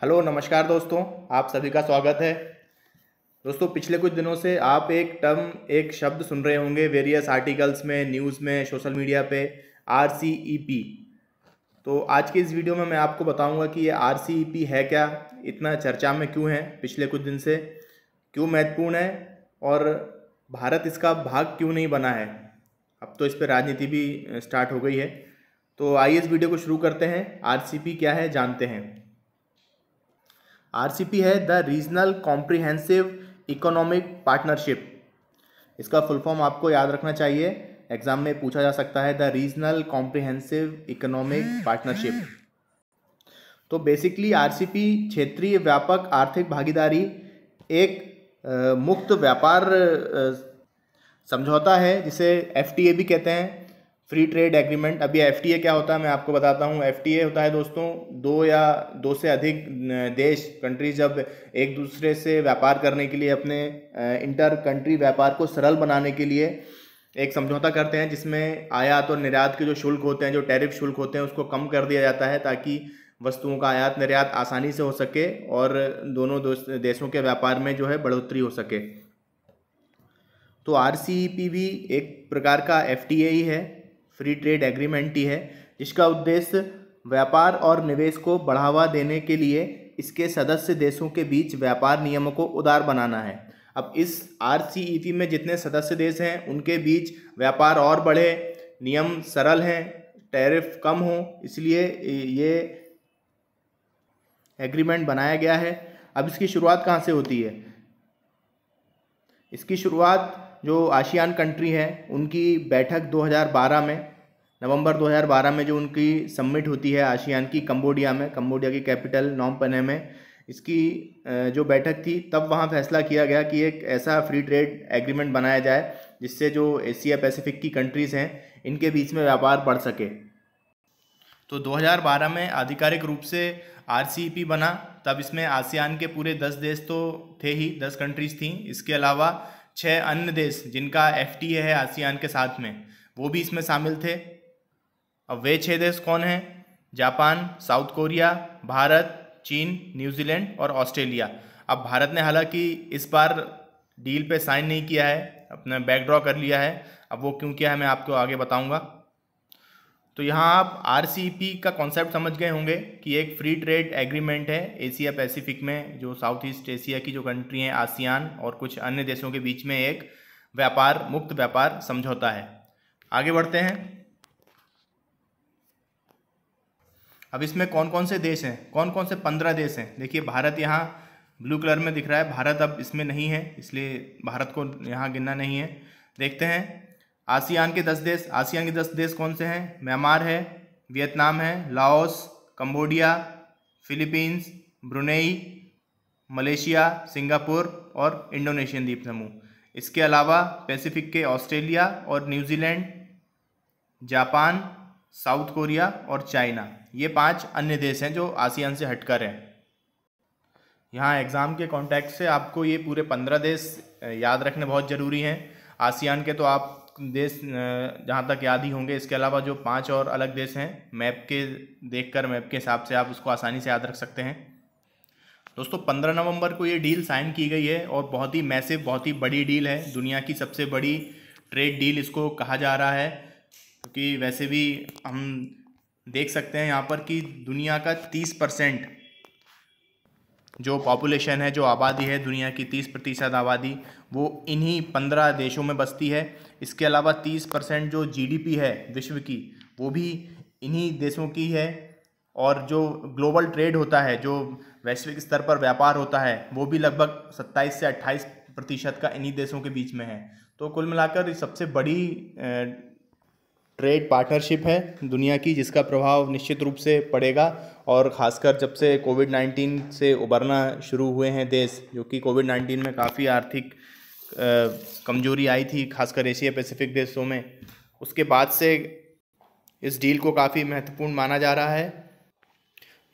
Hello नमस्कार दोस्तों, आप सभी का स्वागत है। दोस्तों, पिछले कुछ दिनों से आप एक शब्द सुन रहे होंगे वेरियस आर्टिकल्स में, न्यूज़ में, सोशल मीडिया पे, RCEP। तो आज के इस वीडियो में मैं आपको बताऊंगा कि ये RCEP है क्या, इतना चर्चा में क्यों है पिछले कुछ दिन से, क्यों महत्वपूर्ण है और भारत इसका भाग क्यों नहीं बना है। अब तो इस पर राजनीति भी स्टार्ट हो गई है। तो आइए इस वीडियो को शुरू करते हैं। RCEP क्या है जानते हैं। RCEP है the regional comprehensive economic partnership. इसका फुल फॉर्म आपको याद रखना चाहिए, एग्जाम में पूछा जा सकता है, the regional comprehensive economic partnership. तो बेसिकली RCEP क्षेत्रीय व्यापक आर्थिक भागीदारी एक मुक्त व्यापार समझौता है, जिसे FTA भी कहते हैं, फ्री ट्रेड एग्रीमेंट। अभी FTA क्या होता है मैं आपको बताता हूँ। FTA होता है दोस्तों, दो या दो से अधिक देश, कंट्रीज जब एक दूसरे से व्यापार करने के लिए, अपने इंटर कंट्री व्यापार को सरल बनाने के लिए एक समझौता करते हैं, जिसमें आयात और निर्यात के जो शुल्क होते हैं, जो टैरिफ शुल्क होते हैं, उसको कम कर दिया जाता है ताकि वस्तुओं का आयात निर्यात आसानी से हो सके और दोनों देशों के व्यापार में जो है बढ़ोतरी हो सके। तो RCEP भी एक प्रकार का FTA ही है, फ्री ट्रेड एग्रीमेंट ही है, जिसका उद्देश्य व्यापार और निवेश को बढ़ावा देने के लिए इसके सदस्य देशों के बीच व्यापार नियमों को उदार बनाना है। अब इस RCEP में जितने सदस्य देश हैं उनके बीच व्यापार और बढ़े, नियम सरल हैं, टैरिफ कम हो, इसलिए ये एग्रीमेंट बनाया गया है। अब इसकी शुरुआत कहाँ से होती है? इसकी शुरुआत जो आसियान कंट्री है उनकी बैठक 2012 में, नवंबर 2012 में जो उनकी समिट होती है आसियान की, कंबोडिया में, कंबोडिया की कैपिटल नॉम पेन्ह में, इसकी जो बैठक थी, तब वहाँ फैसला किया गया कि एक ऐसा फ्री ट्रेड एग्रीमेंट बनाया जाए जिससे जो एशिया पैसिफिक की कंट्रीज़ हैं इनके बीच में व्यापार बढ़ सके। तो 2012 में आधिकारिक रूप से RCEP बना। तब इसमें आसियान के पूरे 10 देश तो थे ही, 10 कंट्रीज़ थीं। इसके अलावा 6 अन्य देश जिनका FTA है आसियान के साथ में, वो भी इसमें शामिल थे। अब वे 6 देश कौन हैं? जापान, साउथ कोरिया, भारत, चीन, न्यूजीलैंड और ऑस्ट्रेलिया। अब भारत ने हालांकि इस बार डील पे साइन नहीं किया है, अपना बैकड्रॉ कर लिया है। अब वो क्यों किया है मैं आपको आगे बताऊंगा। तो यहाँ आप RCEP का कॉन्सेप्ट समझ गए होंगे कि एक फ्री ट्रेड एग्रीमेंट है एशिया पैसिफिक में, जो साउथ ईस्ट एशिया की जो कंट्री हैं, आसियान और कुछ अन्य देशों के बीच में एक व्यापार, मुक्त व्यापार समझौता है। आगे बढ़ते हैं। अब इसमें कौन कौन से देश हैं? कौन कौन से 15 देश हैं। देखिए, भारत यहाँ ब्लू कलर में दिख रहा है, भारत अब इसमें नहीं है, इसलिए भारत को यहाँ गिनना नहीं है। देखते हैं आसियान के 10 देश। आसियान के 10 देश कौन से हैं? म्यांमार है, वियतनाम है, Laos, Cambodia, Philippines, Brunei, Malaysia, Singapore और इंडोनेशियन द्वीप समूह। इसके अलावा पैसिफिक के ऑस्ट्रेलिया और न्यूजीलैंड, जापान, साउथ कोरिया और चाइना, ये 5 अन्य देश हैं जो आसियान से हटकर हैं। यहाँ एग्ज़ाम के कॉन्टेक्स्ट से आपको ये पूरे 15 देश याद रखने बहुत ज़रूरी हैं। आसियान के तो आप देश जहाँ तक याद ही होंगे, इसके अलावा जो 5 और अलग देश हैं, मैप के हिसाब से आप उसको आसानी से याद रख सकते हैं। दोस्तों, 15 नवंबर को ये डील साइन की गई है और बहुत ही मैसिव, बहुत ही बड़ी डील है। दुनिया की सबसे बड़ी ट्रेड डील इसको कहा जा रहा है, क्योंकि वैसे भी हम देख सकते हैं यहाँ पर कि दुनिया का 30% जो पॉपुलेशन है, जो आबादी है, दुनिया की 30% आबादी वो इन्हीं 15 देशों में बसती है। इसके अलावा 30% जो GDP है विश्व की, वो भी इन्हीं देशों की है। और जो ग्लोबल ट्रेड होता है, जो वैश्विक स्तर पर व्यापार होता है, वो भी लगभग 27 से 28% का इन्हीं देशों के बीच में है। तो कुल मिलाकर सबसे बड़ी ट्रेड पार्टनरशिप है दुनिया की, जिसका प्रभाव निश्चित रूप से पड़ेगा। और ख़ासकर जब से कोविड-19 से उबरना शुरू हुए हैं देश, जो कि कोविड-19 में काफ़ी आर्थिक कमजोरी आई थी, खासकर एशिया पैसिफिक देशों में, उसके बाद से इस डील को काफ़ी महत्वपूर्ण माना जा रहा है।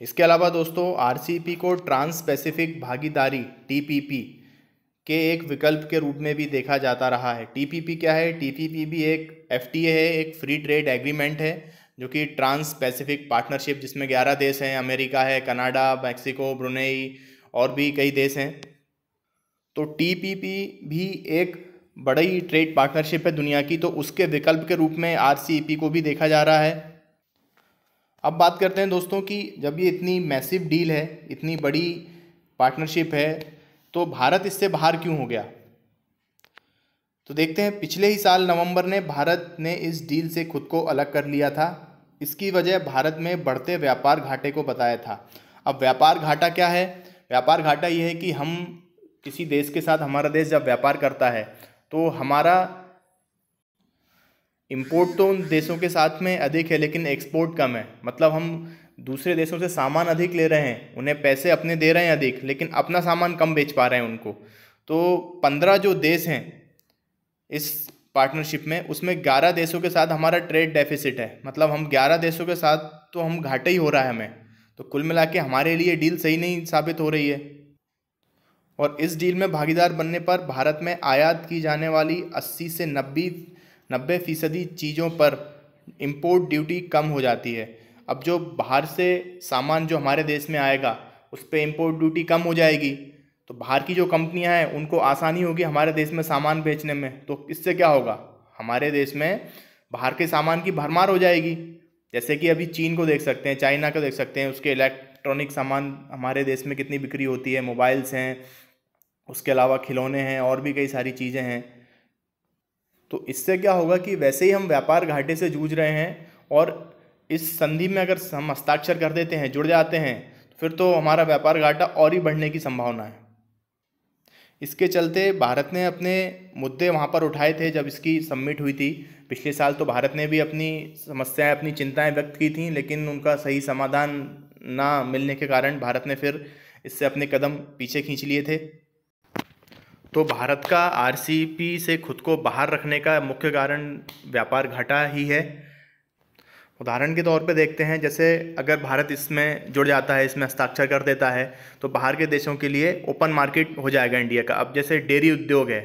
इसके अलावा दोस्तों, RCEP को ट्रांस पैसिफिक भागीदारी TPP के एक विकल्प के रूप में भी देखा जाता रहा है। TPP क्या है? TPP भी एक FTA है, एक फ्री ट्रेड एग्रीमेंट है, जो कि ट्रांस पैसिफिक पार्टनरशिप, जिसमें 11 देश हैं, अमेरिका है, कनाडा, मैक्सिको, ब्रुनेई और भी कई देश हैं। तो TPP भी एक बड़ी ट्रेड पार्टनरशिप है दुनिया की, तो उसके विकल्प के रूप में RCEP को भी देखा जा रहा है। अब बात करते हैं दोस्तों कि जब ये इतनी मैसिव डील है, इतनी बड़ी पार्टनरशिप है, तो भारत इससे बाहर क्यों हो गया। तो देखते हैं, पिछले ही साल नवंबर ने भारत ने इस डील से खुद को अलग कर लिया था। इसकी वजह भारत में बढ़ते व्यापार घाटे को बताया था। अब व्यापार घाटा क्या है? व्यापार घाटा ये है कि हम किसी देश के साथ, हमारा देश जब व्यापार करता है तो हमारा इंपोर्ट तो उन देशों के साथ में अधिक है लेकिन एक्सपोर्ट कम है। मतलब हम दूसरे देशों से सामान अधिक ले रहे हैं, उन्हें पैसे अपने दे रहे हैं अधिक, लेकिन अपना सामान कम बेच पा रहे हैं उनको। तो 15 जो देश हैं इस पार्टनरशिप में, उसमें 11 देशों के साथ हमारा ट्रेड डेफिसिट है। मतलब हम 11 देशों के साथ तो हम घाटा ही हो रहा है हमें। तो कुल मिला के हमारे लिए डील सही नहीं साबित हो रही है। और इस डील में भागीदार बनने पर भारत में आयात की जाने वाली 80 से 90% चीज़ों पर इंपोर्ट ड्यूटी कम हो जाती है। अब जो बाहर से सामान जो हमारे देश में आएगा उस पर इंपोर्ट ड्यूटी कम हो जाएगी, तो बाहर की जो कंपनियां हैं उनको आसानी होगी हमारे देश में सामान बेचने में। तो इससे क्या होगा, हमारे देश में बाहर के सामान की भरमार हो जाएगी। जैसे कि अभी चीन को देख सकते हैं, चाइना को देख सकते हैं, उसके इलेक्ट्रॉनिक सामान हमारे देश में कितनी बिक्री होती है, मोबाइल्स हैं, उसके अलावा खिलौने हैं और भी कई सारी चीज़ें हैं। तो इससे क्या होगा कि वैसे ही हम व्यापार घाटे से जूझ रहे हैं, और इस संधि में अगर हम हस्ताक्षर कर देते हैं, जुड़ जाते हैं, तो फिर तो हमारा व्यापार घाटा और ही बढ़ने की संभावना है। इसके चलते भारत ने अपने मुद्दे वहाँ पर उठाए थे जब इसकी समिट हुई थी पिछले साल। तो भारत ने भी अपनी समस्याएं, अपनी चिंताएं व्यक्त की थी, लेकिन उनका सही समाधान ना मिलने के कारण भारत ने फिर इससे अपने कदम पीछे खींच लिए थे। तो भारत का RCEP से खुद को बाहर रखने का मुख्य कारण व्यापार घाटा ही है। उदाहरण के तौर पे देखते हैं, जैसे अगर भारत इसमें जुड़ जाता है, इसमें हस्ताक्षर कर देता है, तो बाहर के देशों के लिए ओपन मार्केट हो जाएगा इंडिया का। अब जैसे डेयरी उद्योग है,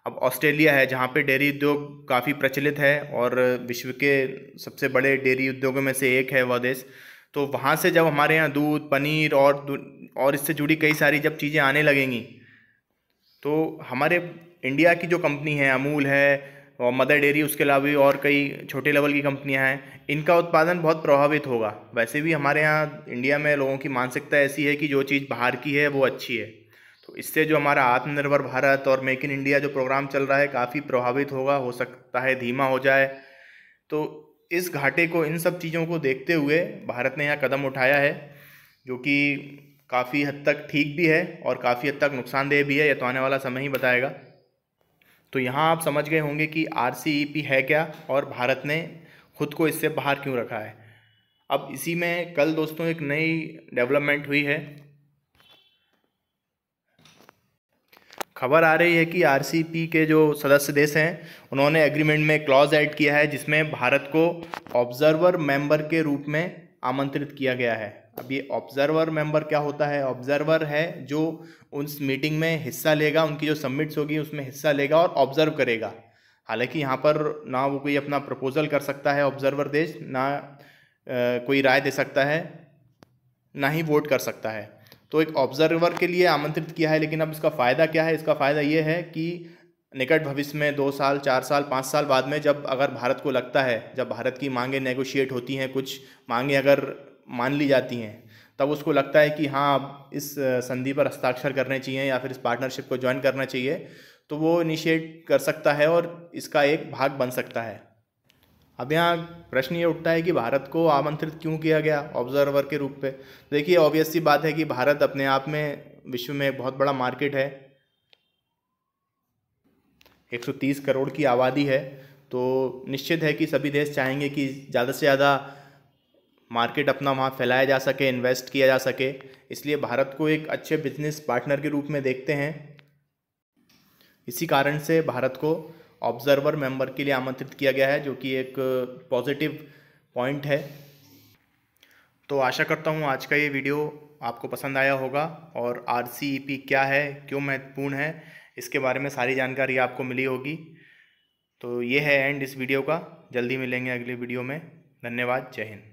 अब ऑस्ट्रेलिया है जहाँ पे डेयरी उद्योग काफ़ी प्रचलित है और विश्व के सबसे बड़े डेयरी उद्योगों में से एक है वह देश। तो वहाँ से जब हमारे यहाँ दूध, पनीर और इससे जुड़ी कई सारी जब चीज़ें आने लगेंगी, तो हमारे इंडिया की जो कंपनी है, अमूल है और मदर डेयरी, उसके अलावा भी और कई छोटे लेवल की कंपनियां हैं, इनका उत्पादन बहुत प्रभावित होगा। वैसे भी हमारे यहाँ इंडिया में लोगों की मानसिकता ऐसी है कि जो चीज़ बाहर की है वो अच्छी है। तो इससे जो हमारा आत्मनिर्भर भारत और मेक इन इंडिया जो प्रोग्राम चल रहा है काफ़ी प्रभावित होगा, हो सकता है धीमा हो जाए। तो इस घाटे को, इन सब चीज़ों को देखते हुए भारत ने यहाँ कदम उठाया है, जो कि काफ़ी हद तक ठीक भी है और काफ़ी हद तक नुकसानदेह भी है। यह तो आने वाला समय ही बताएगा। तो यहाँ आप समझ गए होंगे कि RCEP है क्या और भारत ने खुद को इससे बाहर क्यों रखा है। अब इसी में कल दोस्तों एक नई डेवलपमेंट हुई है। खबर आ रही है कि RCEP के जो सदस्य देश हैं उन्होंने एग्रीमेंट में क्लॉज ऐड किया है जिसमें भारत को ऑब्जर्वर मेंबर के रूप में आमंत्रित किया गया है। अब ये ऑब्जर्वर मेंबर क्या होता है? ऑब्जर्वर है जो उस मीटिंग में हिस्सा लेगा, उनकी जो सबमिट्स होगी उसमें हिस्सा लेगा और ऑब्जर्व करेगा। हालांकि यहाँ पर ना वो कोई अपना प्रपोजल कर सकता है ऑब्जर्वर देश, ना कोई राय दे सकता है, ना ही वोट कर सकता है। तो एक ऑब्जर्वर के लिए आमंत्रित किया है। लेकिन अब इसका फ़ायदा क्या है? इसका फ़ायदा ये है कि निकट भविष्य में 2 साल, 4 साल, 5 साल बाद में जब अगर भारत को लगता है, जब भारत की मांगें नेगोशिएट होती हैं, कुछ मांगें अगर मान ली जाती हैं, तब उसको लगता है कि हाँ अब इस संधि पर हस्ताक्षर करने चाहिए या फिर इस पार्टनरशिप को ज्वाइन करना चाहिए, तो वो इनिशिएट कर सकता है और इसका एक भाग बन सकता है। अब यहाँ प्रश्न ये उठता है कि भारत को आमंत्रित क्यों किया गया ऑब्जर्वर के रूप पे? देखिए, ऑब्वियस सी बात है कि भारत अपने आप में विश्व में एक बहुत बड़ा मार्केट है, 130 करोड़ की आबादी है। तो निश्चित है कि सभी देश चाहेंगे कि ज़्यादा से ज़्यादा मार्केट अपना वहाँ फैलाया जा सके, इन्वेस्ट किया जा सके। इसलिए भारत को एक अच्छे बिजनेस पार्टनर के रूप में देखते हैं। इसी कारण से भारत को ऑब्जर्वर मेंबर के लिए आमंत्रित किया गया है, जो कि एक पॉजिटिव पॉइंट है। तो आशा करता हूँ आज का ये वीडियो आपको पसंद आया होगा और RCEP क्या है, क्यों महत्वपूर्ण है, इसके बारे में सारी जानकारी आपको मिली होगी। तो ये है एंड इस वीडियो का। जल्दी मिलेंगे अगले वीडियो में। धन्यवाद। जय हिंद।